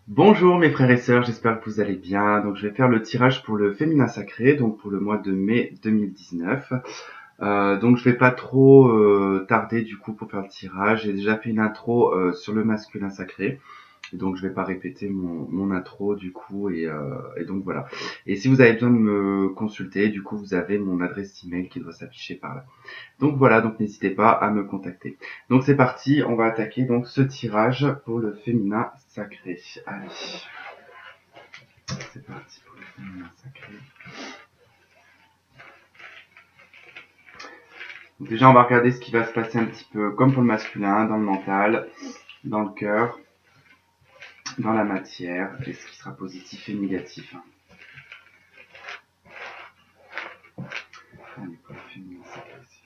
Bonjour mes frères et sœurs, j'espère que vous allez bien. Donc je vais faire le tirage pour le féminin sacré, donc pour le mois de mai 2019. Donc je vais pas trop tarder du coup pour faire le tirage. J'ai déjà fait une intro sur le masculin sacré. Et donc je vais pas répéter mon intro du coup et donc voilà. Et si vous avez besoin de me consulter, du coup vous avez mon adresse email qui doit s'afficher par là. Donc voilà, donc n'hésitez pas à me contacter. Donc c'est parti, on va attaquer donc ce tirage pour le féminin sacré. Allez. C'est parti pour le féminin sacré. Donc déjà, on va regarder ce qui va se passer un petit peu comme pour le masculin, dans le mental, dans le cœur, dans la matière, et ce qui sera positif et négatif. Allez, pour le féminin sacré ici.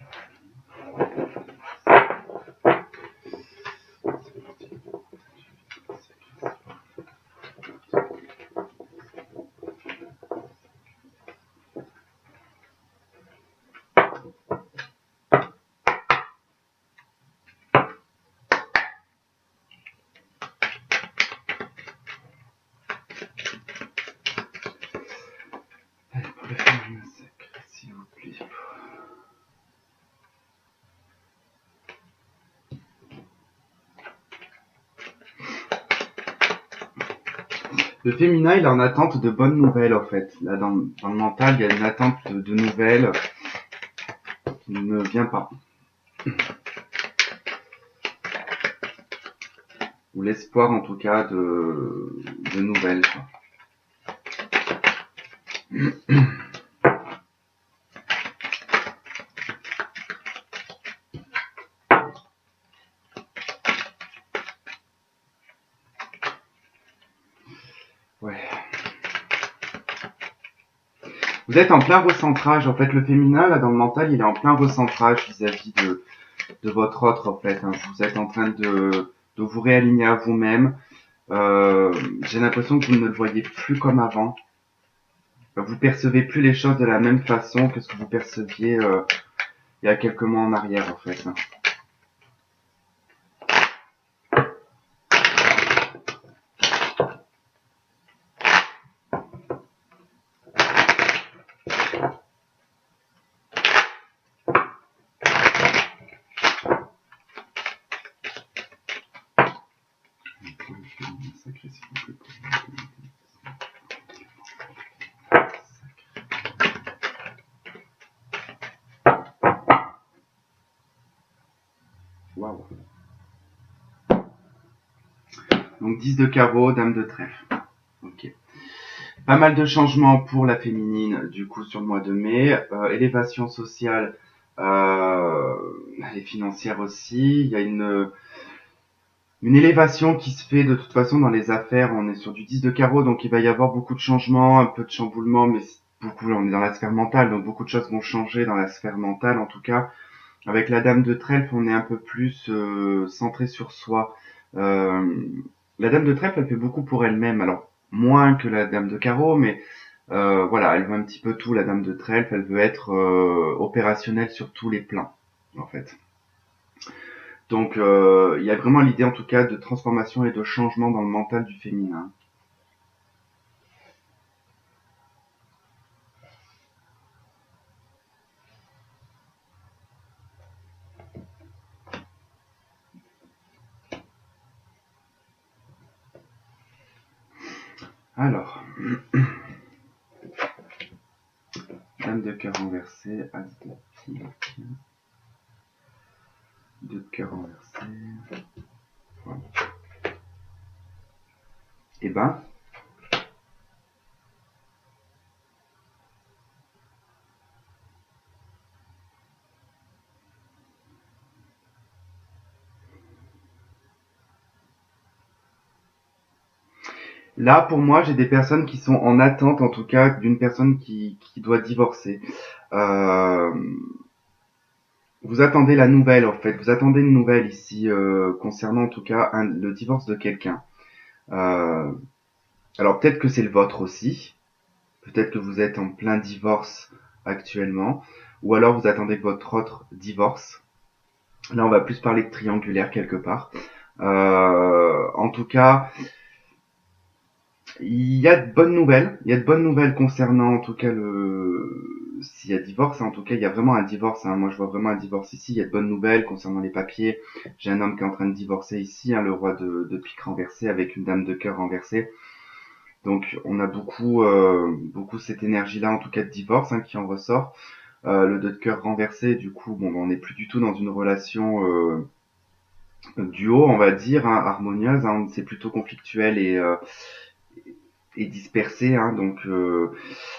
Allez, pour le féminin sacré, s'il vous plaît. Le féminin, il est en attente de bonnes nouvelles, en fait. Là, dans le mental, il y a une attente de nouvelles qui ne vient pas. Ou l'espoir, en tout cas, de nouvelles, quoi. Ouais. Vous êtes en plein recentrage, en fait, le féminin, là, dans le mental, il est en plein recentrage vis-à-vis de votre autre, en fait. Hein. Vous êtes en train de vous réaligner à vous-même. J'ai l'impression que vous ne le voyez plus comme avant. Vous percevez plus les choses de la même façon que ce que vous perceviez il y a quelques mois en arrière, en fait. Hein. Waouh. Donc 10 de carreau, dame de trèfle. Ok. Pas mal de changements pour la féminine, du coup, sur le mois de mai. Élévation sociale et financière aussi. Il y a une élévation qui se fait de toute façon dans les affaires. On est sur du 10 de carreau, donc il va y avoir beaucoup de changements, un peu de chamboulement, mais beaucoup, on est dans la sphère mentale, donc beaucoup de choses vont changer dans la sphère mentale en tout cas. Avec la dame de trèfle, on est un peu plus centré sur soi. Euh, la dame de trèfle, elle fait beaucoup pour elle-même. Alors, moins que la dame de carreau, mais voilà, elle veut un petit peu tout, la dame de trèfle. Elle veut être opérationnelle sur tous les plans, en fait. Donc, il y a vraiment l'idée, en tout cas, de transformation et de changement dans le mental du féminin. Alors, dame de cœur renversée, as de pique, de cœur renversé. Voilà. Et ben, là, pour moi, j'ai des personnes qui sont en attente, en tout cas, d'une personne qui doit divorcer. Euh, vous attendez la nouvelle, en fait. Vous attendez une nouvelle ici, concernant, en tout cas, le divorce de quelqu'un. Euh, alors, peut-être que c'est le vôtre aussi. Peut-être que vous êtes en plein divorce actuellement. Ou alors, vous attendez que votre autre divorce. Là, on va plus parler de triangulaire quelque part. En tout cas, Il y a de bonnes nouvelles. Il y a de bonnes nouvelles concernant, en tout cas, le s'il y a divorce. En tout cas, il y a vraiment un divorce. Moi, je vois vraiment un divorce ici. Il y a de bonnes nouvelles concernant les papiers. J'ai un homme qui est en train de divorcer ici, le roi de pique renversé avec une dame de cœur renversée. Donc, on a beaucoup cette énergie-là, en tout cas de divorce, qui en ressort. Le deux de cœur renversé, du coup, bon, on n'est plus du tout dans une relation duo, on va dire, harmonieuse. C'est plutôt conflictuel et dispersé. Donc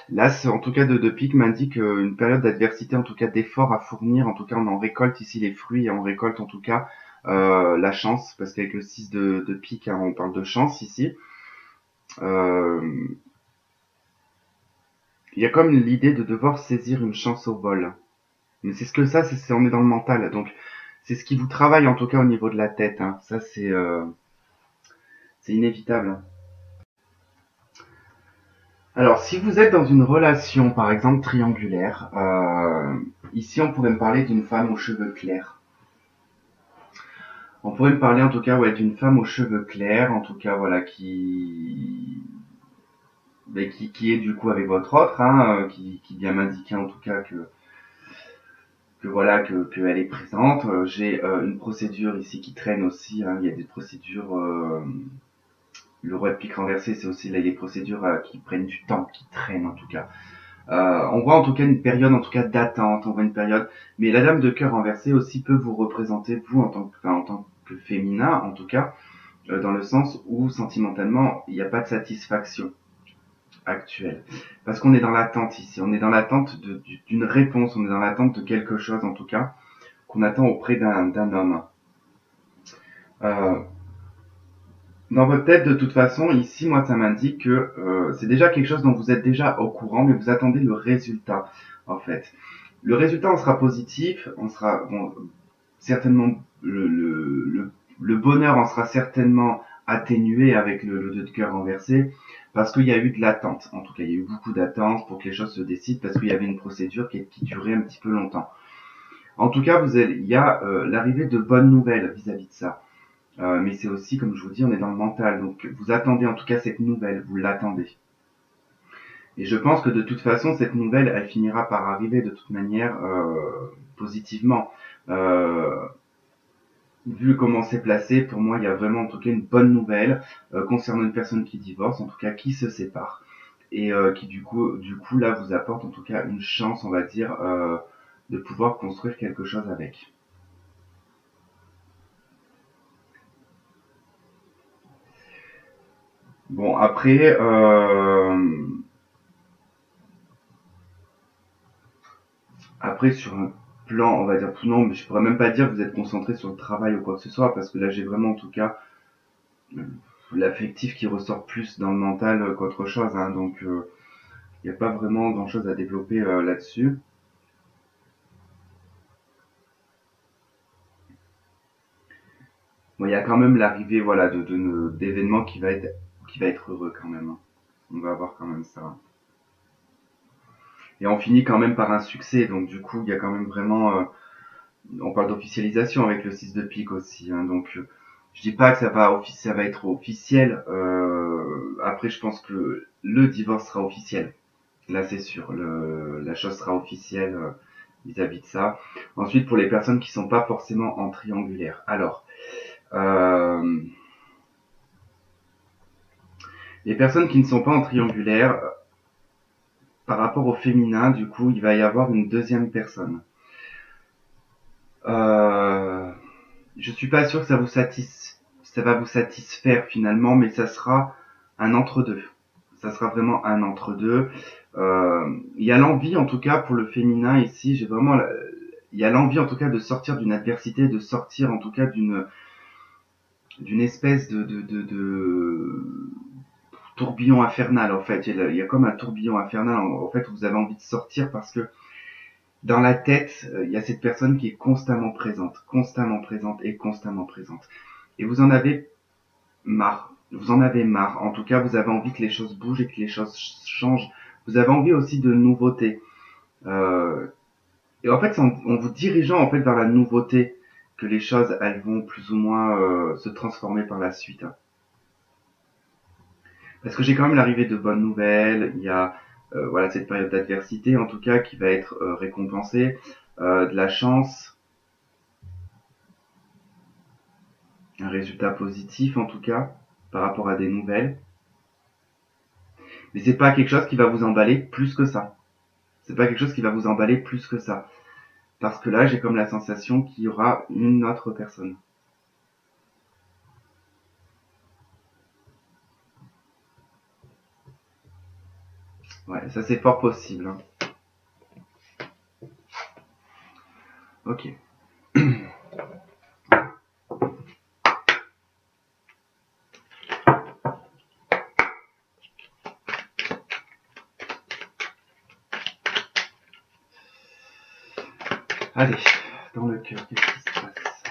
là, en tout cas, de pique m'indique une période d'adversité, en tout cas d'effort à fournir. En tout cas, on en récolte ici les fruits et on récolte en tout cas la chance, parce qu'avec le 6 de pique, on parle de chance ici. Il y a comme l'idée de devoir saisir une chance au vol. Mais c'est ce que ça, on est dans le mental. Donc, c'est ce qui vous travaille en tout cas au niveau de la tête. Ça, c'est inévitable. Alors, si vous êtes dans une relation, par exemple triangulaire, ici on pourrait me parler d'une femme aux cheveux clairs. On pourrait me parler en tout cas, ouais, d'une femme aux cheveux clairs, en tout cas, voilà, qui est du coup avec votre autre, qui vient m'indiquer en tout cas que voilà, qu'elle est présente. J'ai une procédure ici qui traîne aussi. Il y a des procédures. Le roi de pique renversé, c'est aussi là, les procédures qui prennent du temps, qui traînent en tout cas. On voit en tout cas une période en tout cas d'attente, on voit une période, mais la dame de cœur renversée aussi peut vous représenter vous en tant que féminin en tout cas, dans le sens où sentimentalement il n'y a pas de satisfaction actuelle, parce qu'on est dans l'attente ici, on est dans l'attente d'une réponse, on est dans l'attente de quelque chose en tout cas qu'on attend auprès d'un homme. Euh, Dans votre tête, de toute façon, ici, moi, ça m'indique que c'est déjà quelque chose dont vous êtes déjà au courant, mais vous attendez le résultat, en fait. Le résultat, on sera positif, on sera bon, certainement le bonheur en sera certainement atténué avec le deux de cœur renversé, parce qu'il y a eu de l'attente. En tout cas, il y a eu beaucoup d'attente pour que les choses se décident, parce qu'il y avait une procédure qui durait un petit peu longtemps. En tout cas, il y a l'arrivée de bonnes nouvelles vis-à-vis de ça. Mais c'est aussi, comme je vous dis, on est dans le mental. Donc vous attendez en tout cas cette nouvelle, vous l'attendez. Et je pense que de toute façon, cette nouvelle, elle finira par arriver de toute manière positivement. Euh, Vu comment c'est placé, pour moi, il y a vraiment en tout cas une bonne nouvelle concernant une personne qui divorce, en tout cas qui se sépare. Et qui du coup, là, vous apporte en tout cas une chance, on va dire, de pouvoir construire quelque chose avec. Bon, après, sur un plan, on va dire, non, mais je pourrais même pas dire que vous êtes concentré sur le travail ou quoi que ce soit, parce que là, j'ai vraiment, en tout cas, l'affectif qui ressort plus dans le mental qu'autre chose, donc il n'y a pas vraiment grand chose à développer là-dessus. Bon, il y a quand même l'arrivée, voilà, d'événements qui va être heureux quand même. On va avoir quand même ça. Et on finit quand même par un succès, donc du coup, il y a quand même vraiment, on parle d'officialisation avec le 6 de pique aussi, donc je dis pas que ça va être officiel. Après, je pense que le divorce sera officiel. Là, c'est sûr, la chose sera officielle vis-à-vis de ça. Ensuite, pour les personnes qui sont pas forcément en triangulaire. Alors, euh, les personnes qui ne sont pas en triangulaire, par rapport au féminin, du coup, il va y avoir une deuxième personne. Euh, je suis pas sûr que ça va vous satisfaire finalement, mais ça sera un entre-deux. Ça sera vraiment un entre-deux. Il y a l'envie, en tout cas, pour le féminin ici, il y a l'envie, en tout cas, de sortir d'une adversité, de sortir, en tout cas, d'une espèce de tourbillon infernal, en fait. Il y a comme un tourbillon infernal, en fait, où vous avez envie de sortir parce que dans la tête, il y a cette personne qui est constamment présente et constamment présente. Et vous en avez marre. Vous en avez marre. En tout cas, vous avez envie que les choses bougent et que les choses changent. Vous avez envie aussi de nouveautés. Euh, et en fait, c'est en vous dirigeant en fait vers la nouveauté que les choses elles vont plus ou moins se transformer par la suite. Parce que j'ai quand même l'arrivée de bonnes nouvelles, il y a voilà cette période d'adversité en tout cas qui va être récompensée, de la chance, un résultat positif en tout cas par rapport à des nouvelles. Mais c'est pas quelque chose qui va vous emballer plus que ça. C'est pas quelque chose qui va vous emballer plus que ça. Parce que là, j'ai comme la sensation qu'il y aura une autre personne. Ouais, ça c'est fort possible. Hein. Ok. Allez, dans le cœur, qu'est-ce qui se passe?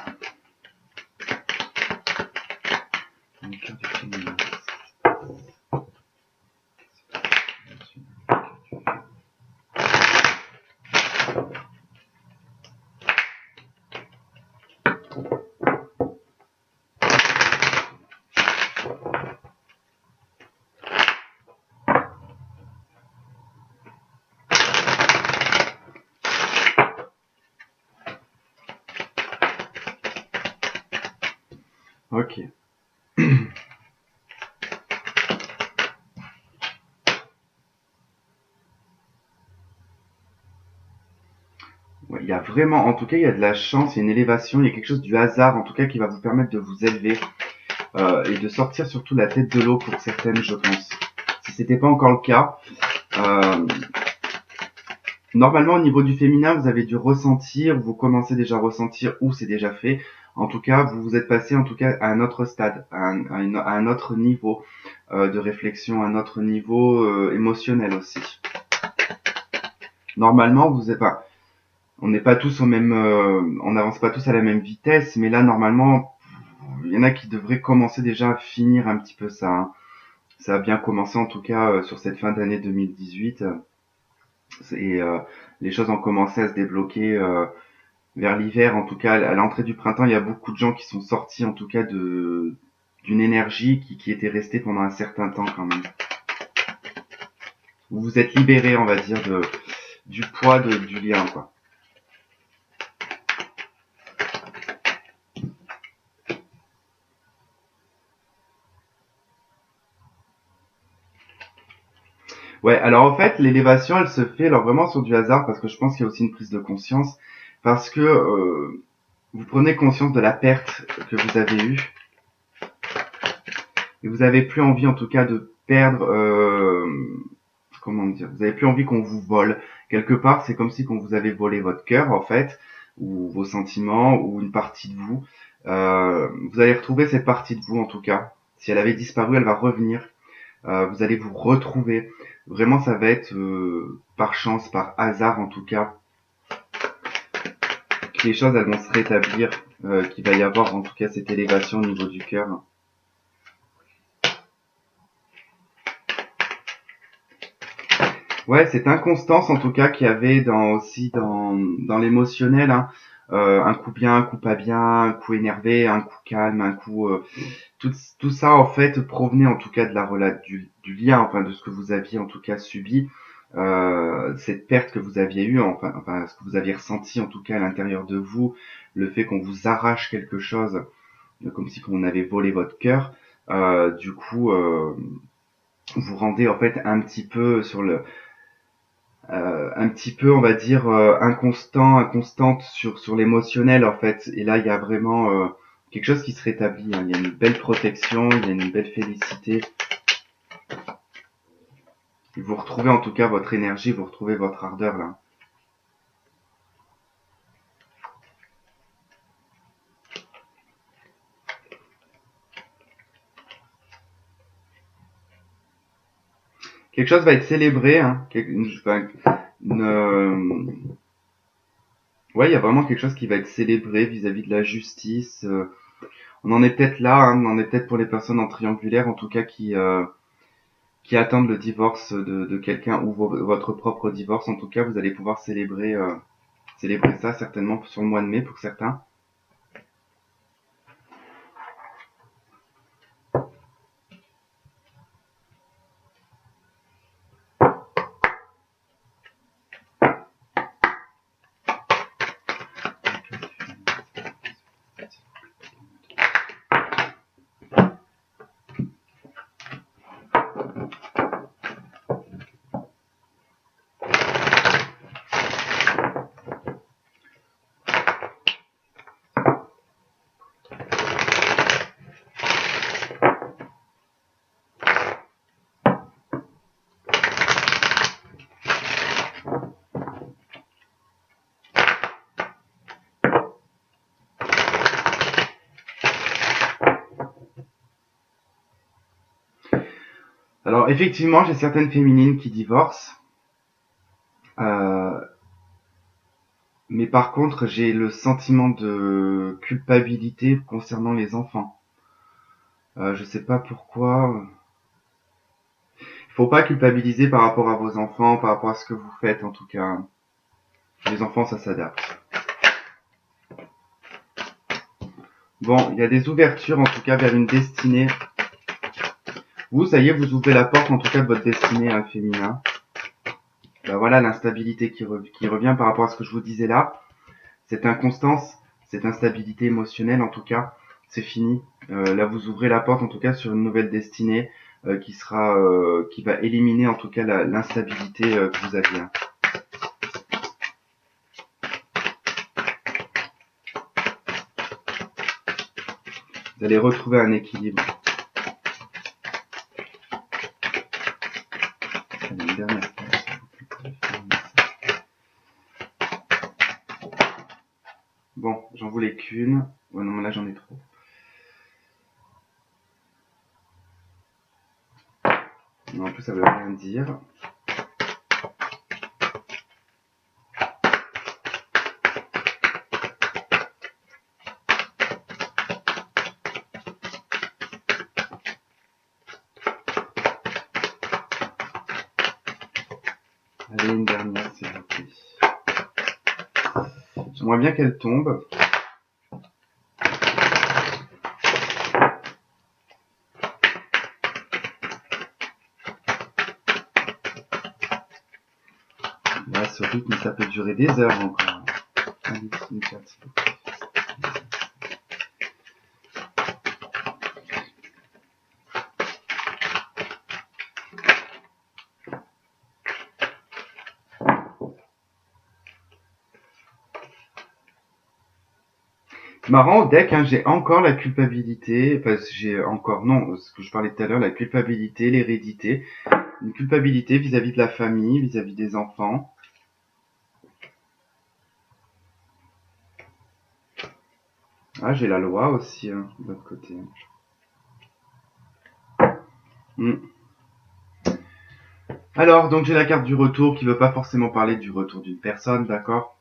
Dans le cœur du féminin. Ok. Ouais, il y a vraiment, en tout cas, il y a de la chance, il y a une élévation, il y a quelque chose du hasard, en tout cas, qui va vous permettre de vous élever et de sortir surtout la tête de l'eau pour certaines, je pense. Si c'était pas encore le cas, euh, normalement, au niveau du féminin, vous avez dû ressentir, vous commencez déjà à ressentir ou c'est déjà fait. En tout cas, vous vous êtes passé en tout cas à un autre stade, à un autre niveau de réflexion, à un autre niveau émotionnel aussi. Normalement, vous êtes pas, on n'est pas tous au même, on n'avance pas tous à la même vitesse, mais là, normalement, il y en a qui devraient commencer déjà à finir un petit peu ça. Hein. Ça a bien commencé en tout cas sur cette fin d'année 2018 et les choses ont commencé à se débloquer. Vers l'hiver, en tout cas, à l'entrée du printemps, il y a beaucoup de gens qui sont sortis, en tout cas, d'une énergie qui était restée pendant un certain temps quand même. Vous vous êtes libéré, on va dire, du poids du lien, quoi. Ouais, alors en fait, l'élévation, elle se fait alors vraiment sur du hasard, parce que je pense qu'il y a aussi une prise de conscience, parce que vous prenez conscience de la perte que vous avez eue, et vous avez plus envie, en tout cas, de perdre, comment dire, vous avez plus envie qu'on vous vole. Quelque part, c'est comme si qu'on vous avait volé votre cœur, en fait, ou vos sentiments, ou une partie de vous. Vous allez retrouver cette partie de vous, en tout cas. Si elle avait disparu, elle va revenir. Vous allez vous retrouver. Vraiment, ça va être par chance, par hasard, en tout cas, que les choses elles vont se rétablir, qu'il va y avoir, en tout cas, cette élévation au niveau du cœur. Ouais, cette inconstance en tout cas qu'il y avait aussi dans l'émotionnel, hein. Un coup bien, un coup pas bien, un coup énervé, un coup calme, un coup tout ça en fait provenait en tout cas de du lien, enfin de ce que vous aviez en tout cas subi, cette perte que vous aviez eue, enfin ce que vous aviez ressenti en tout cas à l'intérieur de vous, le fait qu'on vous arrache quelque chose, comme si on avait volé votre cœur, du coup vous rendez en fait un petit peu sur le un petit peu, on va dire, inconstante sur l'émotionnel en fait. Et là, il y a vraiment quelque chose qui se rétablit. Hein. Il y a une belle protection, il y a une belle félicité. Vous retrouvez en tout cas votre énergie, vous retrouvez votre ardeur là. Quelque chose va être célébré. Hein. Ouais, il y a vraiment quelque chose qui va être célébré vis-à-vis de la justice. On en est peut-être là, hein. On en est peut-être pour les personnes en triangulaire, en tout cas qui attendent le divorce de quelqu'un ou votre propre divorce. En tout cas, vous allez pouvoir célébrer ça certainement sur le mois de mai pour certains. Alors effectivement, j'ai certaines féminines qui divorcent, euh, mais par contre, j'ai le sentiment de culpabilité concernant les enfants. Je sais pas pourquoi. Il faut pas culpabiliser par rapport à vos enfants, par rapport à ce que vous faites en tout cas. Les enfants, ça s'adapte. Bon, il y a des ouvertures en tout cas vers une destinée. Vous, ça y est, vous ouvrez la porte en tout cas de votre destinée féminin. Ben voilà l'instabilité qui revient par rapport à ce que je vous disais là. Cette inconstance, cette instabilité émotionnelle en tout cas, c'est fini. Là, vous ouvrez la porte en tout cas sur une nouvelle destinée qui va éliminer en tout cas l'instabilité que vous aviez. Vous allez retrouver un équilibre. Allez, une dernière carte. Bon, j'en voulais qu'une. Ouais, non, mais là j'en ai trop. Non, en plus, ça veut rien dire. Allez, une dernière, s'il vous plaît. J'aimerais bien qu'elle tombe. Là, ce rythme, ça peut durer des heures encore. Allez, une carte, s'il vous plaît. Marrant, au deck, hein, j'ai encore la culpabilité, enfin j'ai encore, non, ce que je parlais tout à l'heure, la culpabilité, l'hérédité, une culpabilité vis-à-vis de la famille, vis-à-vis des enfants. Ah, j'ai la loi aussi, hein, de l'autre côté. Alors, donc j'ai la carte du retour qui veut pas forcément parler du retour d'une personne, d'accord?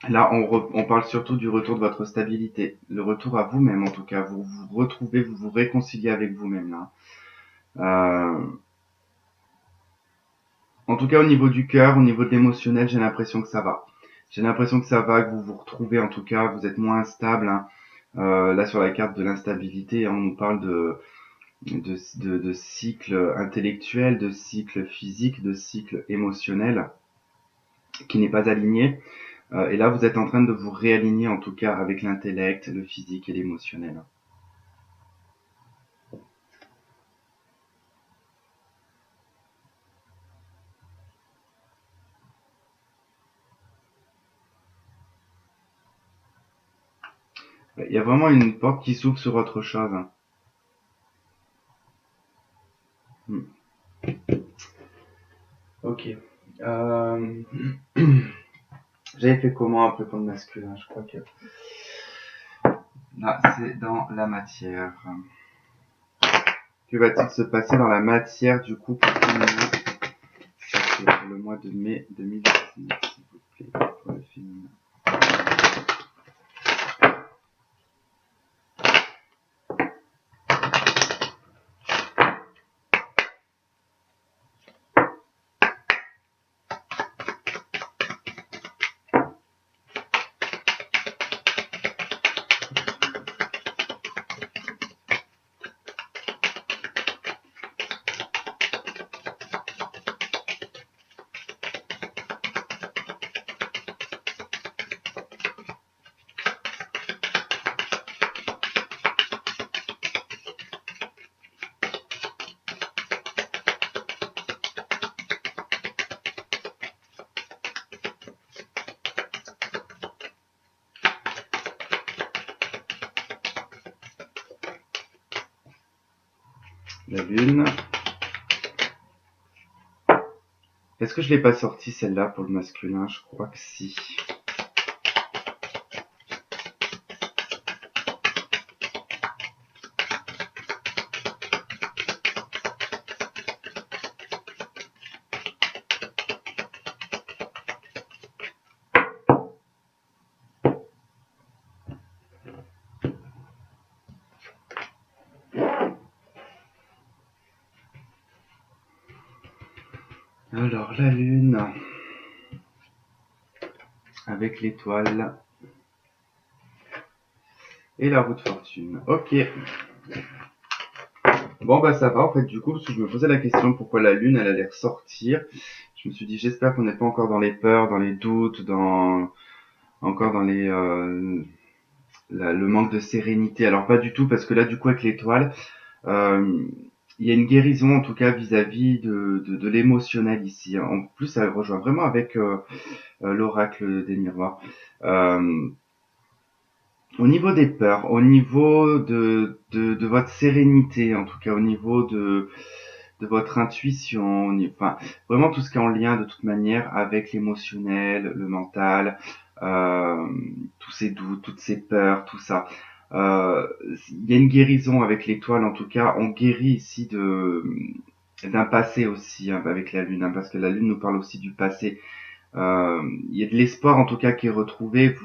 Là, on parle surtout du retour de votre stabilité, le retour à vous-même en tout cas. Vous vous retrouvez, vous vous réconciliez avec vous-même là. Euh, En tout cas, au niveau du cœur, au niveau de l'émotionnel, j'ai l'impression que ça va. J'ai l'impression que ça va, que vous vous retrouvez en tout cas, vous êtes moins instable, hein. Là, sur la carte de l'instabilité, hein, on nous parle de cycle intellectuel, de cycle physique, de cycle émotionnel qui n'est pas aligné. Et là, vous êtes en train de vous réaligner en tout cas avec l'intellect, le physique et l'émotionnel. Il y a vraiment une porte qui s'ouvre sur autre chose, hein. Hmm. Ok. Euh... J'avais fait comment un peu pour le masculin? Je crois que là, c'est dans la matière. Que va-t-il se passer dans la matière du coup pour tout le monde? C'est pour le mois de mai 2019, s'il vous plaît, pour le féminin. La lune. Est-ce que je l'ai pas sortie celle-là pour le masculin? Je crois que si. Alors, la lune avec l'étoile et la roue de fortune. Ok. Bon, bah ça va en fait, du coup, parce que je me posais la question pourquoi la lune, elle allait ressortir. Je me suis dit, j'espère qu'on n'est pas encore dans les peurs, dans les doutes, encore dans le manque de sérénité. Alors, pas du tout, parce que là, du coup, avec l'étoile, euh, il y a une guérison, en tout cas, vis-à-vis de l'émotionnel ici. En plus, ça rejoint vraiment avec l'oracle des miroirs. Euh, Au niveau des peurs, au niveau de votre sérénité, en tout cas au niveau de votre intuition, enfin vraiment tout ce qui est en lien de toute manière avec l'émotionnel, le mental, euh, tous ces doutes, toutes ces peurs, tout ça. Euh, il y a une guérison avec l'étoile, en tout cas, on guérit ici d'un passé aussi hein, avec la lune, hein, parce que la lune nous parle aussi du passé. Il y a de l'espoir en tout cas qui est retrouvé.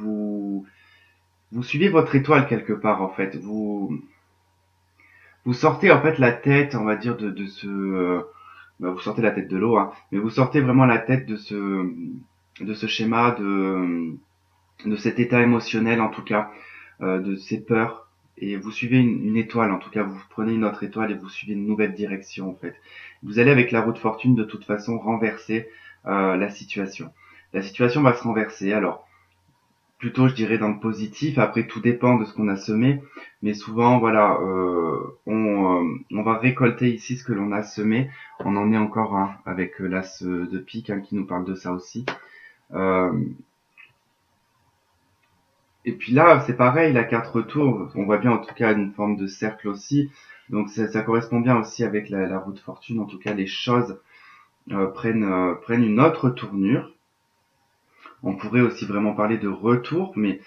Vous suivez votre étoile quelque part en fait. Vous sortez en fait la tête, on va dire de ce bah, vous sortez la tête de l'eau, hein, mais vous sortez vraiment la tête de ce schéma de cet état émotionnel en tout cas, de ces peurs. Et vous suivez une étoile, en tout cas, vous prenez une autre étoile et vous suivez une nouvelle direction en fait. Vous allez avec la roue de fortune de toute façon renverser la situation. La situation va se renverser. Alors plutôt je dirais dans le positif. Après tout dépend de ce qu'on a semé, mais souvent voilà, on va récolter ici ce que l'on a semé. On en est encore un avec l'as de pique hein, qui nous parle de ça aussi. Euh, et puis là c'est pareil, la carte retour, on voit bien en tout cas une forme de cercle aussi. Donc ça correspond bien aussi avec la roue de fortune. En tout cas les choses prennent une autre tournure. On pourrait aussi vraiment parler de retour, mais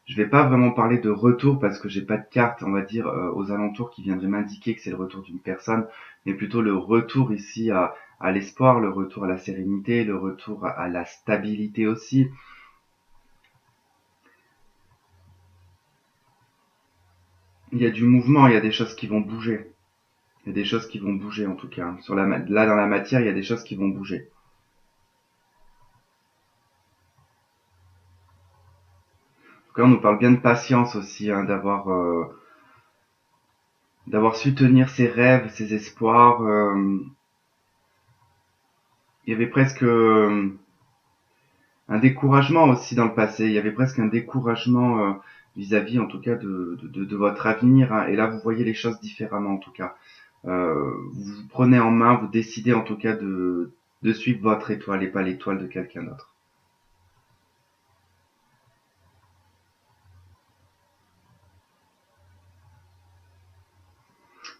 je vais pas vraiment parler de retour parce que j'ai pas de carte, on va dire, aux alentours qui viendraient m'indiquer que c'est le retour d'une personne, mais plutôt le retour ici à l'espoir, le retour à la sérénité, le retour à la stabilité aussi. Il y a du mouvement, il y a des choses qui vont bouger. Il y a des choses qui vont bouger en tout cas. Là dans la matière, il y a des choses qui vont bouger. En tout cas, on nous parle bien de patience aussi, hein, d'avoir su tenir ses rêves, ses espoirs. Il y avait presque un découragement aussi dans le passé. Il y avait presque un découragement vis-à-vis, en tout cas, de votre avenir. Hein. Et là, vous voyez les choses différemment, en tout cas. Vous vous prenez en main, vous décidez, en tout cas, de suivre votre étoile et pas l'étoile de quelqu'un d'autre.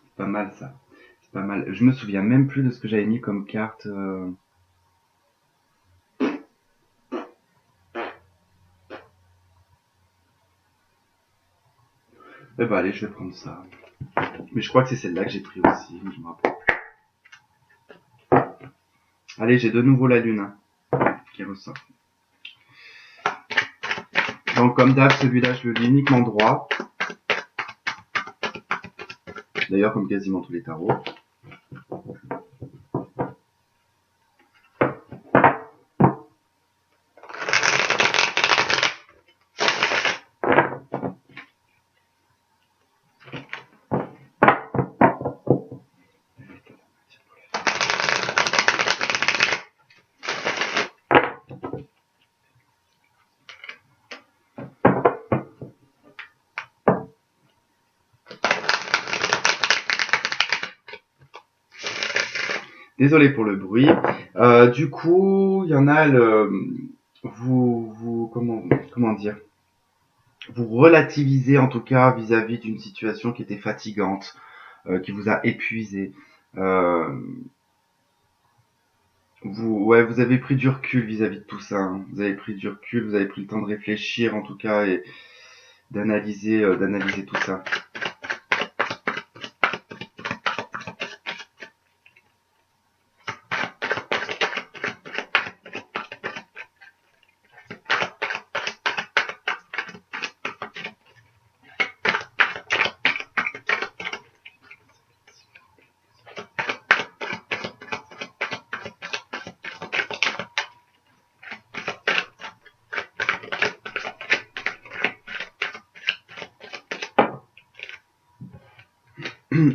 C'est pas mal, ça. C'est pas mal. Je me souviens même plus de ce que j'avais mis comme carte. Eh ben, allez, je vais prendre ça. Mais je crois que c'est celle-là que j'ai pris aussi. Je me rappelle. Allez, j'ai de nouveau la lune hein, qui ressort. Donc, comme d'hab, celui-là, je le lis uniquement droit. D'ailleurs, comme quasiment tous les tarots. Désolé pour le bruit. Du coup, il y en a comment dire, vous relativisez en tout cas vis-à-vis d'une situation qui était fatigante, qui vous a épuisé. Euh, vous avez pris du recul vis-à-vis de tout ça. Hein. Vous avez pris du recul, vous avez pris le temps de réfléchir en tout cas et d'analyser tout ça.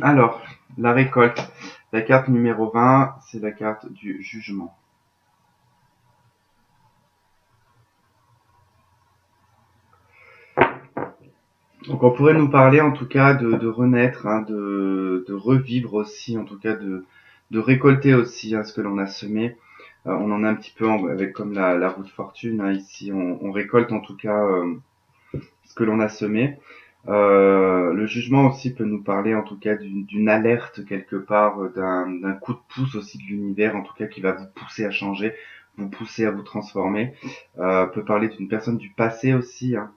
Alors, la récolte. La carte numéro 20, c'est la carte du jugement. Donc on pourrait nous parler en tout cas de renaître, hein, de revivre aussi, en tout cas de récolter aussi, hein, ce que l'on a semé. On en a un petit peu avec comme la roue de fortune, hein, ici, on récolte en tout cas ce que l'on a semé. Le jugement aussi peut nous parler en tout cas d'une alerte quelque part, d'un coup de pouce aussi de l'univers, en tout cas qui va vous pousser à changer, vous pousser à vous transformer. Peut parler d'une personne du passé aussi, hein.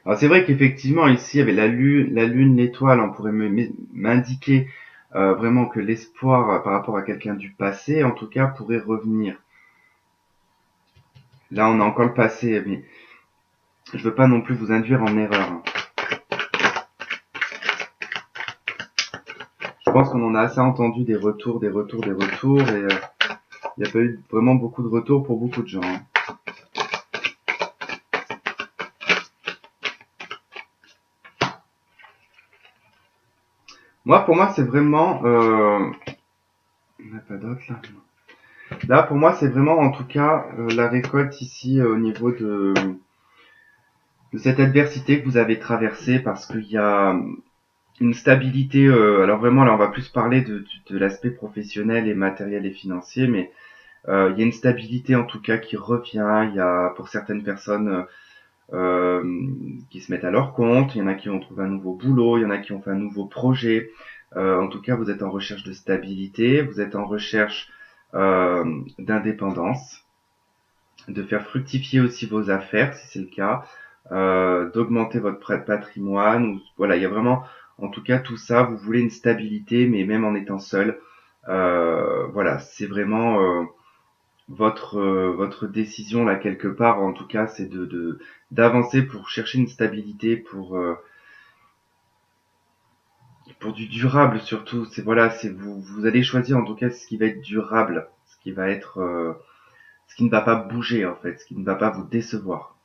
Alors c'est vrai qu'effectivement ici avec la lune, l'étoile, on pourrait m'indiquer vraiment que l'espoir par rapport à quelqu'un du passé, en tout cas, pourrait revenir. Là, on a encore le passé, mais je veux pas non plus vous induire en erreur, hein. Je pense qu'on en a assez entendu des retours, des retours, des retours, et il n'y a pas eu vraiment beaucoup de retours pour beaucoup de gens, hein. Moi, pour moi, c'est vraiment... Il n'y en a pas d'autres là. Là, pour moi, c'est vraiment en tout cas la récolte ici au niveau de cette adversité que vous avez traversée, parce qu'il y a une stabilité. Alors vraiment, là, on va plus parler de l'aspect professionnel et matériel et financier, mais il y a une stabilité en tout cas qui revient. Il y a pour certaines personnes qui se mettent à leur compte, il y en a qui ont trouvé un nouveau boulot, il y en a qui ont fait un nouveau projet. En tout cas, vous êtes en recherche de stabilité, vous êtes en recherche d'indépendance, de faire fructifier aussi vos affaires si c'est le cas, d'augmenter votre patrimoine. Voilà, il y a vraiment, en tout cas, tout ça. Vous voulez une stabilité, mais même en étant seul. Voilà, c'est vraiment votre décision là quelque part. En tout cas, c'est d'avancer pour chercher une stabilité, pour du durable surtout. C'est voilà, c'est vous allez choisir en tout cas ce qui va être durable, ce qui va être ce qui ne va pas bouger en fait, ce qui ne va pas vous décevoir.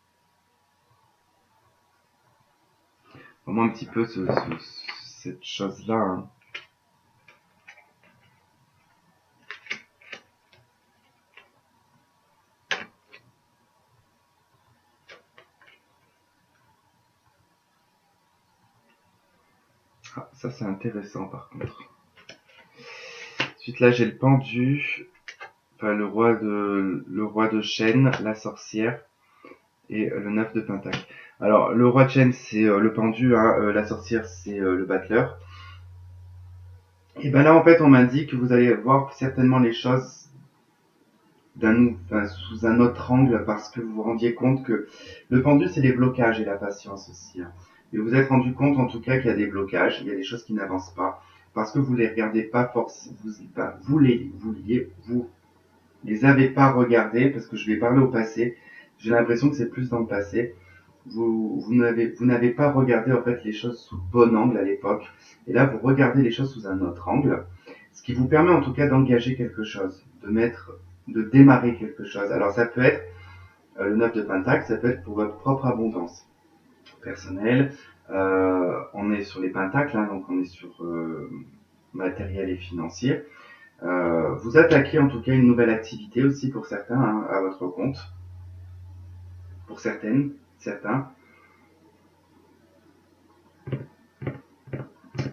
Vraiment un petit peu cette chose-là, hein. Ah, ça c'est intéressant par contre. Ensuite là j'ai le pendu, enfin le roi de chêne, la sorcière et le 9 de pentacle. Alors le roi de chêne c'est le pendu, hein, la sorcière c'est le battleur. Et ben là en fait on m'indique que vous allez voir certainement les choses sous un autre angle, parce que vous vous rendiez compte que le pendu c'est les blocages et la patience aussi, hein. Et vous vous êtes rendu compte en tout cas qu'il y a des blocages, il y a des choses qui n'avancent pas parce que vous les regardez pas forcément, vous les avez pas regardés, parce que je vais parler au passé. J'ai l'impression que c'est plus dans le passé. Vous n'avez pas regardé en fait les choses sous le bon angle à l'époque, et là vous regardez les choses sous un autre angle, ce qui vous permet en tout cas d'engager quelque chose, de démarrer quelque chose. Alors ça peut être le 9 de Pentacle, ça peut être pour votre propre abondance personnelle. On est sur les Pentacles, hein, donc on est sur matériel et financier. Vous attaquez en tout cas une nouvelle activité aussi pour certains, hein, à votre compte, pour certaines, certains.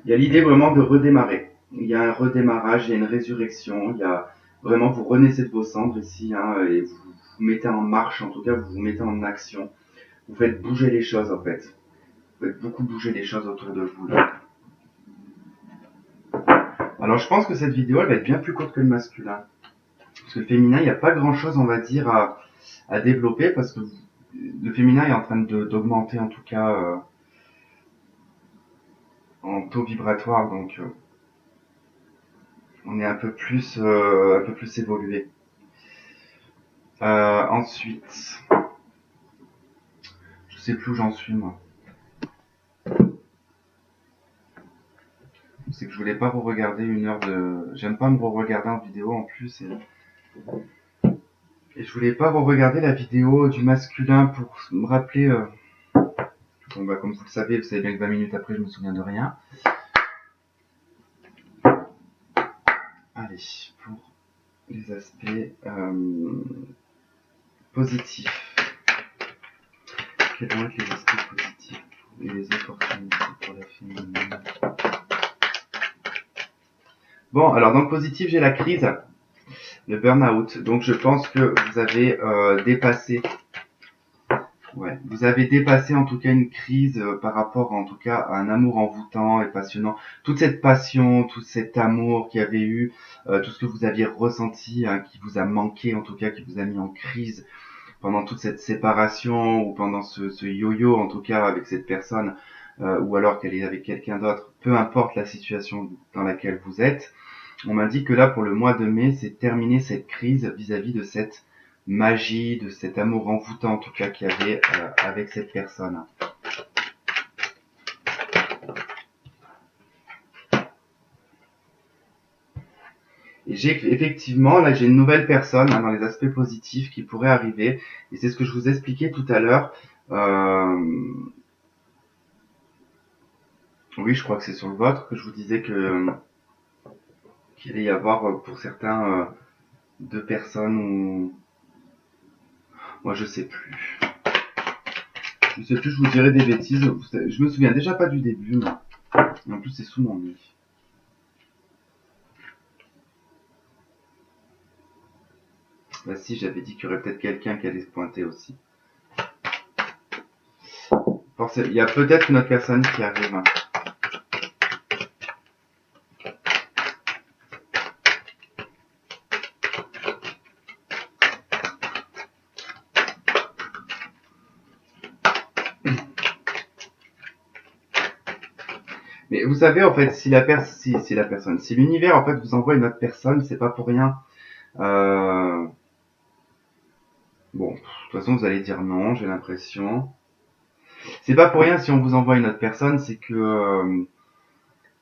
Il y a l'idée vraiment de redémarrer. Il y a un redémarrage, il y a une résurrection, il y a vraiment, vous renaissez de vos cendres ici, hein, et vous mettez en marche, en tout cas, vous vous mettez en action. Vous faites bouger les choses, en fait. Vous faites beaucoup bouger les choses autour de vous, là. Alors, je pense que cette vidéo, elle va être bien plus courte que le masculin. Parce que le féminin, il n'y a pas grand chose, on va dire, à développer, parce que le féminin est en train d'augmenter, en tout cas, en taux vibratoire, donc on est un peu plus évolué. Ensuite, je sais plus où j'en suis moi. C'est que je voulais pas re-regarder une heure de. J'aime pas me re-regarder en vidéo en plus, et je voulais pas re-regarder la vidéo du masculin pour me rappeler Bon, bah, comme vous le savez bien que 20 minutes après, je me souviens de rien. Allez, pour les aspects positifs. Quels vont être les aspects positifs et les opportunités pour la féminine? Bon, alors dans le positif, j'ai la crise, le burn-out. Donc je pense que vous avez dépassé, vous avez dépassé en tout cas une crise par rapport en tout cas à un amour envoûtant et passionnant. Toute cette passion, tout cet amour qu'il y avait eu, tout ce que vous aviez ressenti, hein, qui vous a manqué en tout cas, qui vous a mis en crise pendant toute cette séparation ou pendant ce yo-yo en tout cas avec cette personne, ou alors qu'elle est avec quelqu'un d'autre, peu importe la situation dans laquelle vous êtes. On m'a dit que là, pour le mois de mai, c'est terminer cette crise vis-à-vis de cette magie, de cet amour envoûtant en tout cas qu'il y avait avec cette personne. Et effectivement, là j'ai une nouvelle personne dans les aspects positifs qui pourrait arriver, et c'est ce que je vous expliquais tout à l'heure. Oui, je crois que c'est sur le vôtre que je vous disais que qu'il allait y avoir pour certains deux personnes ou moi je sais plus. Je sais plus, je vous dirai des bêtises. Je me souviens déjà pas du début, moi. Et en plus c'est sous mon lit. Bah si, j'avais dit qu'il y aurait peut-être quelqu'un qui allait se pointer aussi. Il y a peut-être une autre personne qui arrive. Mais vous savez, en fait, si l'univers, en fait, vous envoie une autre personne, c'est pas pour rien. Bon, de toute façon, vous allez dire non, j'ai l'impression. C'est pas pour rien si on vous envoie une autre personne, c'est que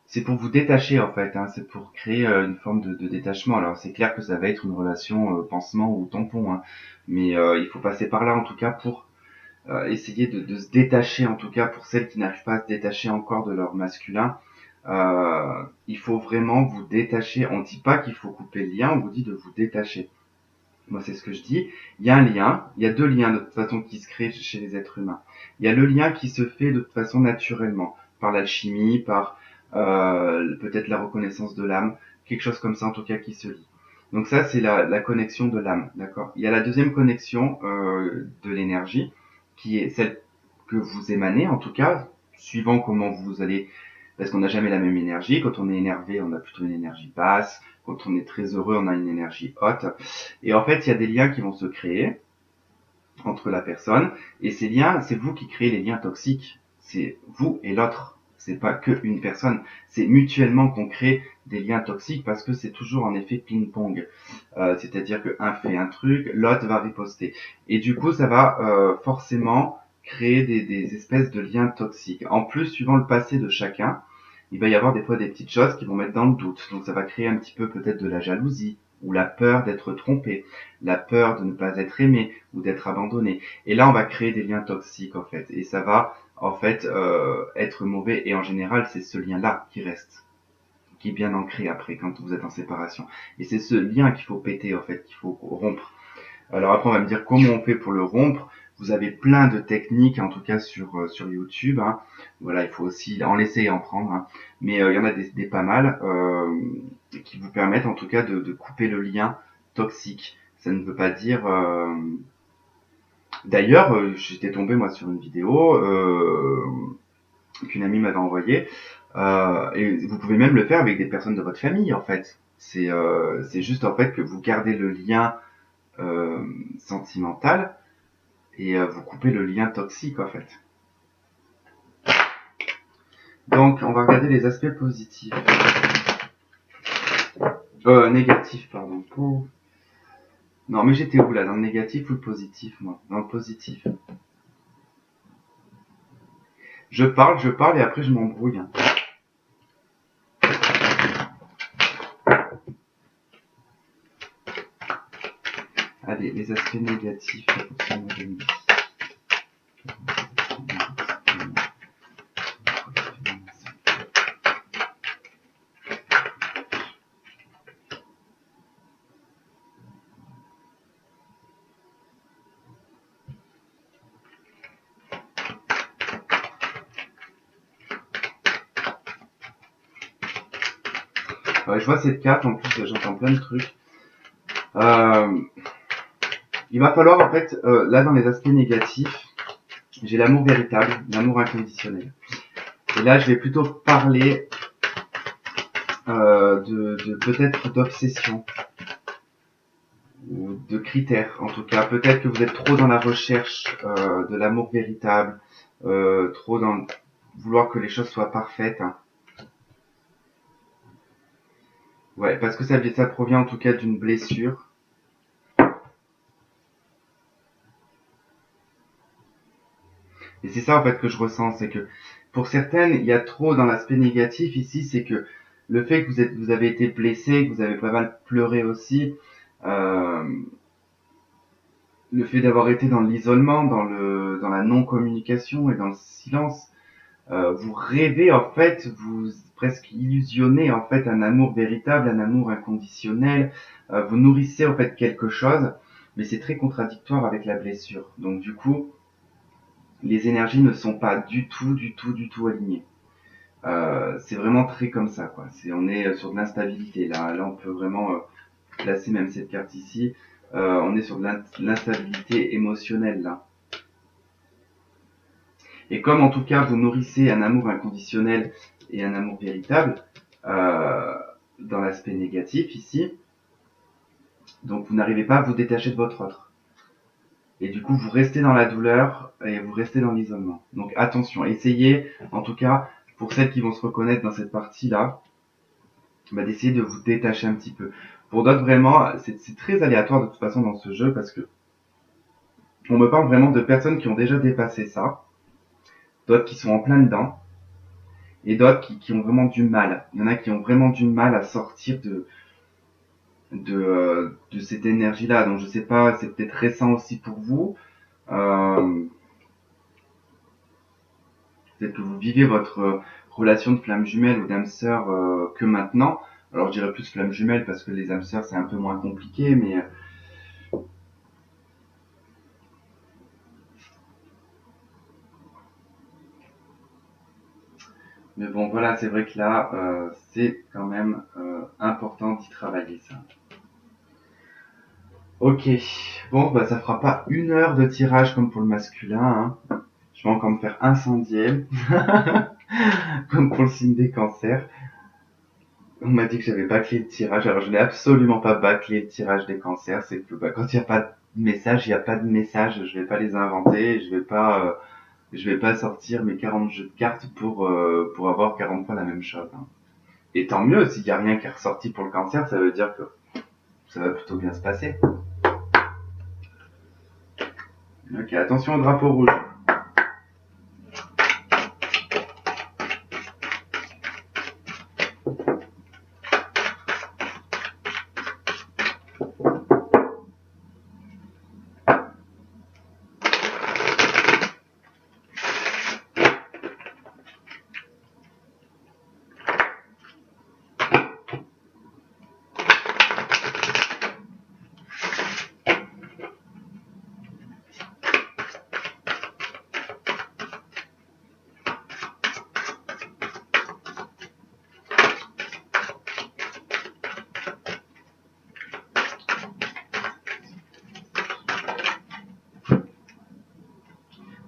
c'est pour vous détacher, en fait. Hein, c'est pour créer une forme de détachement. Alors, c'est clair que ça va être une relation pansement ou tampon, hein, mais il faut passer par là, en tout cas, pour essayer de se détacher, en tout cas, pour celles qui n'arrivent pas à se détacher encore de leur masculin. Il faut vraiment vous détacher. On dit pas qu'il faut couper le lien, on vous dit de vous détacher. Moi, c'est ce que je dis. Il y a un lien, il y a deux liens de toute façon qui se créent chez les êtres humains. Il y a le lien qui se fait de toute façon naturellement, par l'alchimie, par peut-être la reconnaissance de l'âme, quelque chose comme ça en tout cas qui se lie. Donc ça, c'est la connexion de l'âme, d'accord. Il y a la deuxième connexion de l'énergie, qui est celle que vous émanez, en tout cas, suivant comment vous allez, parce qu'on n'a jamais la même énergie. Quand on est énervé, on a plutôt une énergie basse. Quand on est très heureux, on a une énergie haute. Et en fait, il y a des liens qui vont se créer entre la personne. Et ces liens, c'est vous qui créez les liens toxiques. C'est vous et l'autre. C'est pas que une personne. C'est mutuellement qu'on crée des liens toxiques parce que c'est toujours en effet ping-pong. C'est-à-dire que un fait un truc, l'autre va riposter. Et du coup, ça va forcément créer des espèces de liens toxiques. En plus, suivant le passé de chacun, il va y avoir des fois des petites choses qui vont mettre dans le doute. Donc ça va créer un petit peu peut-être de la jalousie, ou la peur d'être trompé, la peur de ne pas être aimé, ou d'être abandonné. Et là, on va créer des liens toxiques, en fait. Et ça va, en fait, être mauvais. Et en général, c'est ce lien-là qui reste, qui est bien ancré après, quand vous êtes en séparation. Et c'est ce lien qu'il faut péter, en fait, qu'il faut rompre. Alors après, on va me dire comment on fait pour le rompre. Vous avez plein de techniques, en tout cas sur YouTube. Hein. Voilà, il faut aussi en laisser et en prendre. Hein. Mais il y en a des pas mal qui vous permettent, en tout cas, de couper le lien toxique. Ça ne veut pas dire. D'ailleurs, j'étais tombé moi sur une vidéo qu'une amie m'avait envoyée. Et vous pouvez même le faire avec des personnes de votre famille, en fait. C'est juste en fait que vous gardez le lien sentimental et vous coupez le lien toxique en fait. Donc on va regarder les aspects positifs. Négatifs, pardon. Non mais j'étais où là, dans le négatif ou le positif moi? Dans le positif. Je parle et après je m'embrouille. Hein. Allez, les aspects négatifs pour ce mois de mai. Ouais, je vois cette carte, en plus j'entends plein de trucs. Euh, il va falloir en fait, là dans les aspects négatifs, j'ai l'amour véritable, l'amour inconditionnel. Et là je vais plutôt parler de peut-être d'obsession ou de critères en tout cas. Peut-être que vous êtes trop dans la recherche de l'amour véritable, trop dans vouloir que les choses soient parfaites. Ouais, parce que ça provient en tout cas d'une blessure. Et c'est ça en fait que je ressens, c'est que pour certaines, il y a trop dans l'aspect négatif ici, c'est que le fait que vous avez été blessé, que vous avez pas mal pleuré aussi, euh, le fait d'avoir été dans l'isolement, dans la non-communication et dans le silence, vous rêvez en fait, vous presque illusionnez en fait un amour véritable, un amour inconditionnel, vous nourrissez en fait quelque chose, mais c'est très contradictoire avec la blessure. Donc du coup, les énergies ne sont pas du tout alignées. C'est vraiment très comme ça, quoi. On est sur de l'instabilité. Là, on peut vraiment placer même cette carte ici. On est sur de l'instabilité émotionnelle là. Et comme en tout cas vous nourrissez un amour inconditionnel et un amour véritable euh, dans l'aspect négatif ici, donc vous n'arrivez pas à vous détacher de votre autre. Et du coup, vous restez dans la douleur et vous restez dans l'isolement. Donc attention, essayez, en tout cas, pour celles qui vont se reconnaître dans cette partie-là, bah, d'essayer de vous détacher un petit peu. Pour d'autres, vraiment, c'est très aléatoire de toute façon dans ce jeu parce que on me parle vraiment de personnes qui ont déjà dépassé ça, d'autres qui sont en plein dedans, et d'autres qui ont vraiment du mal. Il y en a qui ont vraiment du mal à sortir de cette énergie-là. Donc je sais pas, c'est peut-être récent aussi pour vous. Euh, Peut-être que vous vivez votre relation de flamme jumelle ou d'âme sœur que maintenant. Alors je dirais plus flamme jumelle parce que les âmes sœurs c'est un peu moins compliqué, mais bon voilà, c'est vrai que là c'est quand même important d'y travailler ça. Ok, bon bah ça fera pas 1 heure de tirage comme pour le masculin, hein. Je vais encore me faire incendier, comme pour le signe des cancers. On m'a dit que j'avais bâclé le tirage, alors je n'ai absolument pas bâclé le tirage des cancers. C'est que bah, quand il n'y a pas de message, il n'y a pas de message. Je vais pas les inventer, je vais pas sortir mes 40 jeux de cartes pour avoir 40 fois la même chose, hein. Et tant mieux, s'il n'y a rien qui est ressorti pour le cancer, ça veut dire que ça va plutôt bien se passer. Ok, attention au drapeau rouge.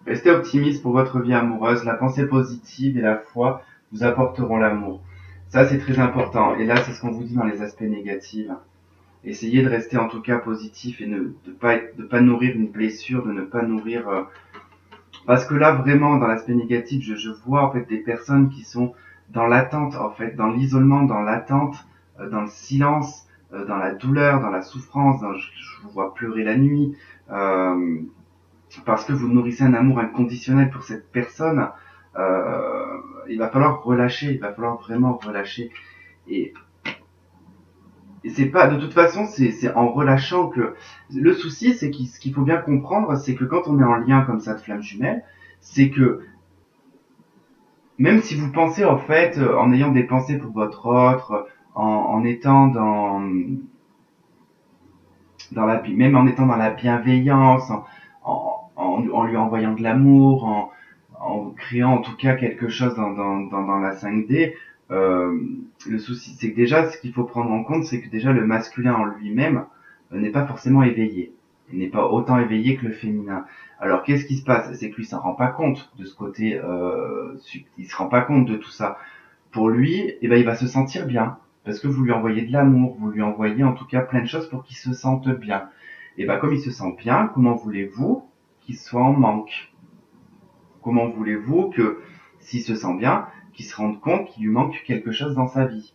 Restez optimiste pour votre vie amoureuse. La pensée positive et la foi vous apporteront l'amour. Ça, c'est très important. Et là, c'est ce qu'on vous dit dans les aspects négatifs. Essayez de rester en tout cas positif et de pas nourrir une blessure, de ne pas nourrir... Parce que là, vraiment, dans l'aspect négatif, je vois en fait des personnes qui sont dans l'attente, en fait, dans l'isolement, dans l'attente, dans le silence, dans la douleur, dans la souffrance. Je vous vois pleurer la nuit. Euh, Parce que vous nourrissez un amour inconditionnel pour cette personne, euh, il va falloir relâcher, il va falloir vraiment relâcher. Et, et c'est pas, de toute façon, c'est en relâchant que, le souci, c'est ce qu'il faut bien comprendre, c'est que quand on est en lien comme ça de flamme jumelle, c'est que, même si vous pensez, en fait, en ayant des pensées pour votre autre, en étant même en étant dans la bienveillance, en lui envoyant de l'amour, en créant en tout cas quelque chose dans la 5D, Euh, le souci, c'est que déjà, ce qu'il faut prendre en compte, c'est que déjà le masculin en lui-même n'est pas forcément éveillé. Il n'est pas autant éveillé que le féminin. Alors qu'est-ce qui se passe? C'est que lui s'en rend pas compte de ce côté, il se rend pas compte de tout ça. Pour lui, eh ben, il va se sentir bien parce que vous lui envoyez de l'amour, vous lui envoyez en tout cas plein de choses pour qu'il se sente bien. Et ben comme il se sent bien, comment voulez-vous qu'il soit en manque? Comment voulez-vous que s'il se sent bien, qu'il se rende compte qu'il lui manque quelque chose dans sa vie?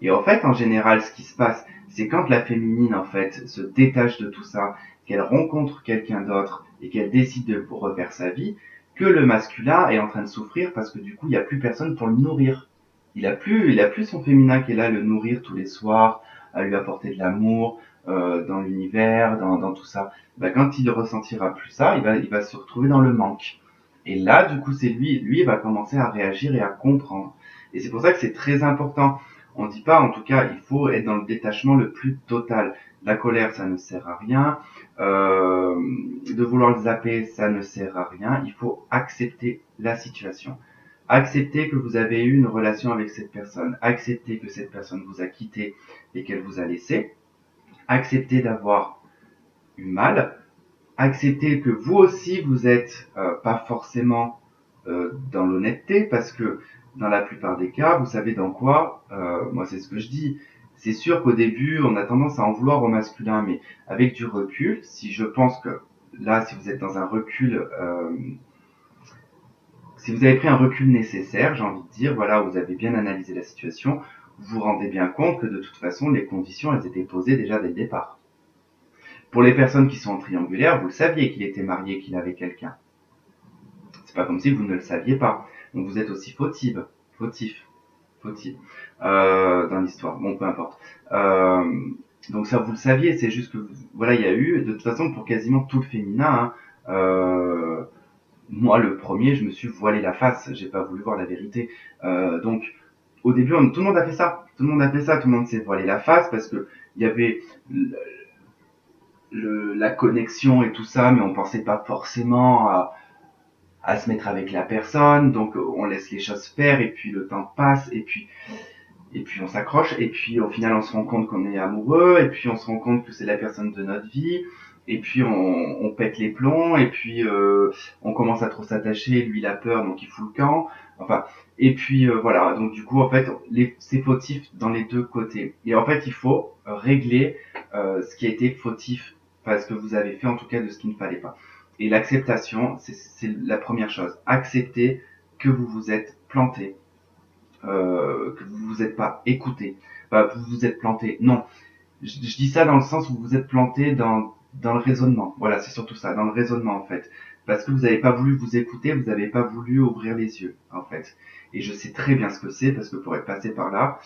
Et en fait, en général, ce qui se passe, c'est quand la féminine, en fait, se détache de tout ça, qu'elle rencontre quelqu'un d'autre et qu'elle décide de refaire sa vie, que le masculin est en train de souffrir parce que du coup, il n'y a plus personne pour le nourrir. Il a plus son féminin qui est là, le nourrir tous les soirs, à lui apporter de l'amour, dans l'univers, dans tout ça. Ben, quand il ne ressentira plus ça, il va se retrouver dans le manque. Et là, du coup, c'est lui, il va commencer à réagir et à comprendre. Et c'est pour ça que c'est très important. On dit pas, en tout cas, il faut être dans le détachement le plus total. La colère, ça ne sert à rien. Euh, de vouloir le zapper, ça ne sert à rien. Il faut accepter la situation. Accepter que vous avez eu une relation avec cette personne. Accepter que cette personne vous a quitté et qu'elle vous a laissé. Accepter d'avoir eu mal. Accepter que vous aussi, vous êtes pas forcément dans l'honnêteté, parce que dans la plupart des cas, vous savez dans quoi, moi c'est ce que je dis, c'est sûr qu'au début, on a tendance à en vouloir au masculin, mais avec du recul, si je pense que là, si vous êtes dans un recul, si vous avez pris un recul nécessaire, j'ai envie de dire, voilà, vous avez bien analysé la situation, vous vous rendez bien compte que de toute façon, les conditions, elles étaient posées déjà dès le départ. Pour les personnes qui sont en triangulaire, vous le saviez qu'il était marié, qu'il avait quelqu'un. C'est pas comme si vous ne le saviez pas. Donc vous êtes aussi fautif, fautif dans l'histoire. Bon, peu importe. Euh, donc ça, vous le saviez. C'est juste que voilà, il y a eu de toute façon pour quasiment tout le féminin. Hein, moi, le premier, je me suis voilé la face. J'ai pas voulu voir la vérité. Donc au début, tout le monde a fait ça. Tout le monde a fait ça. Tout le monde s'est voilé la face parce que il y avait la connexion et tout ça, mais on pensait pas forcément à se mettre avec la personne, donc on laisse les choses faire et puis le temps passe et puis on s'accroche et puis au final on se rend compte qu'on est amoureux et puis on se rend compte que c'est la personne de notre vie et puis on pète les plombs et puis on commence à trop s'attacher, lui il a peur donc il fout le camp, enfin et puis voilà, donc du coup en fait c'est fautif dans les deux côtés et en fait il faut régler ce qui a été fautif parce que vous avez fait en tout cas de ce qu'il ne fallait pas. Et l'acceptation, c'est la première chose. Accepter que vous vous êtes planté, que vous vous êtes pas écouté, que vous vous êtes planté. Non, je dis ça dans le sens où vous vous êtes planté dans le raisonnement. Voilà, c'est surtout ça, dans le raisonnement en fait. Parce que vous n'avez pas voulu vous écouter, vous n'avez pas voulu ouvrir les yeux en fait. Et je sais très bien ce que c'est parce que pour être passé par là,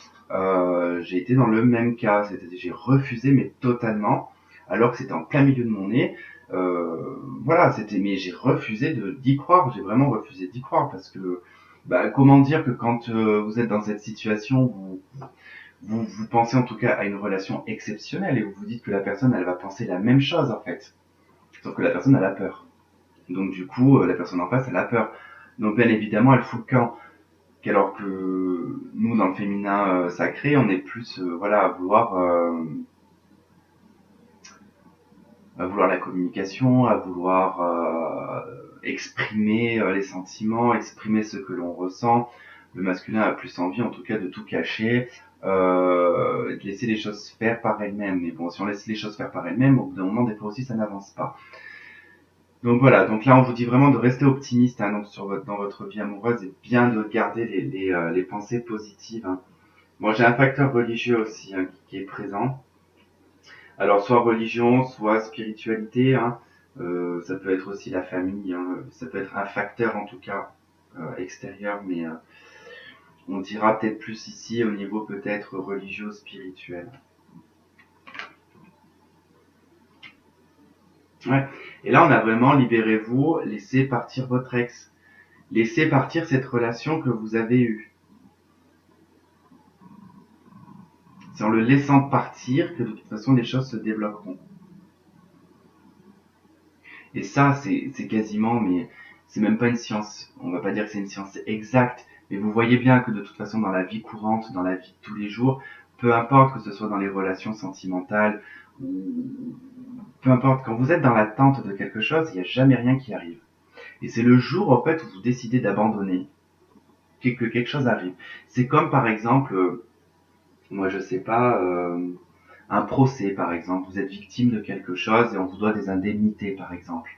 j'ai été dans le même cas. J'ai refusé mais totalement, alors que c'était en plein milieu de mon nez. Voilà, mais j'ai refusé d'y croire. J'ai vraiment refusé d'y croire parce que bah, comment dire que quand vous êtes dans cette situation, vous pensez en tout cas à une relation exceptionnelle et vous vous dites que la personne elle va penser la même chose en fait. Sauf que la personne elle a peur. Donc du coup la personne en face elle a peur. Donc bien évidemment elle fout le camp. Alors que nous dans le féminin sacré on est plus voilà à vouloir la communication, à vouloir exprimer les sentiments, exprimer ce que l'on ressent. Le masculin a plus envie, en tout cas, de tout cacher, de laisser les choses faire par elles-mêmes. Mais bon, si on laisse les choses faire par elles-mêmes, au bout d'un moment, des fois aussi, ça n'avance pas. Donc voilà, donc là, on vous dit vraiment de rester optimiste hein, donc dans votre vie amoureuse et bien de garder les pensées positives. Hein. Bon, j'ai un facteur religieux aussi hein, qui est présent. Alors soit religion, soit spiritualité, hein. Ça peut être aussi la famille, hein. Ça peut être un facteur en tout cas extérieur, mais on dira peut-être plus ici au niveau peut-être religieux, spirituel. Ouais. Et là on a vraiment libérez-vous, laissez partir votre ex, laissez partir cette relation que vous avez eue. C'est en le laissant partir que de toute façon les choses se développeront. Et ça, c'est quasiment, mais c'est même pas une science. On va pas dire que c'est une science exacte, Mais vous voyez bien que de toute façon, dans la vie courante, dans la vie de tous les jours, peu importe que ce soit dans les relations sentimentales ou peu importe, quand vous êtes dans l'attente de quelque chose, il n'y a jamais rien qui arrive. Et c'est le jour, en fait, où vous décidez d'abandonner que quelque chose arrive. C'est comme, par exemple, moi, je sais pas, un procès, par exemple. Vous êtes victime de quelque chose et on vous doit des indemnités, par exemple.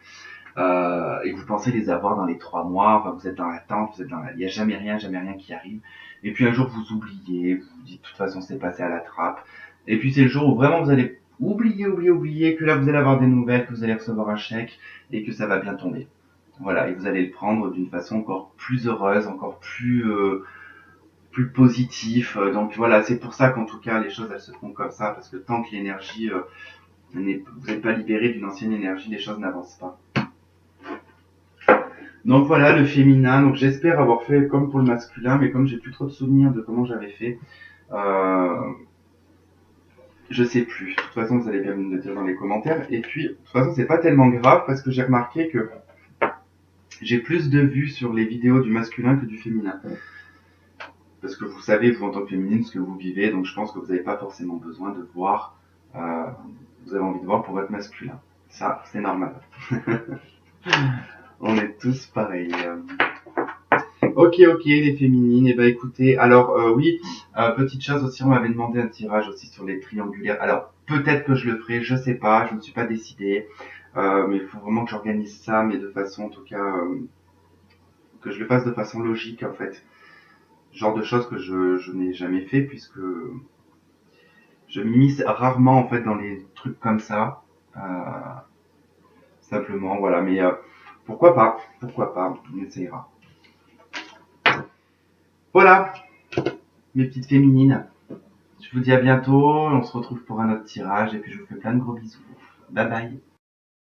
Et vous pensez les avoir dans les 3 mois, enfin, vous êtes dans l'attente, il n'y a jamais rien qui arrive. Et puis un jour, vous oubliez, vous vous dites, de toute façon, c'est passé à la trappe. Et puis c'est le jour où vraiment vous allez oublier, que là, vous allez avoir des nouvelles, que vous allez recevoir un chèque et que ça va bien tomber. Voilà, et vous allez le prendre d'une façon encore plus heureuse, encore plus positif. Donc voilà, c'est pour ça qu'en tout cas les choses elles se font comme ça, parce que tant que l'énergie, vous n'êtes pas libéré d'une ancienne énergie, les choses n'avancent pas. Donc voilà le féminin. Donc j'espère avoir fait comme pour le masculin, mais comme j'ai plus trop de souvenirs de comment j'avais fait, euh, je sais plus. De toute façon, vous allez bien me le dire dans les commentaires. Et puis, de toute façon, c'est pas tellement grave parce que j'ai remarqué que j'ai plus de vues sur les vidéos du masculin que du féminin. Parce que vous savez, vous en tant que féminine, ce que vous vivez, donc je pense que vous n'avez pas forcément besoin de voir, euh, vous avez envie de voir pour votre masculin. Ça, c'est normal. On est tous pareils. Ok, les féminines. Et ben écoutez, alors oui, petite chose aussi, on m'avait demandé un tirage aussi sur les triangulaires. Alors peut-être que je le ferai, je sais pas, je ne suis pas décidé, mais il faut vraiment que j'organise ça, mais de façon, en tout cas, que je le fasse de façon logique en fait. Genre de choses que je n'ai jamais fait puisque je m'immisce rarement en fait dans les trucs comme ça. Simplement, voilà. Mais pourquoi pas, on essayera. Voilà, mes petites féminines. Je vous dis à bientôt, on se retrouve pour un autre tirage et puis je vous fais plein de gros bisous. Bye bye.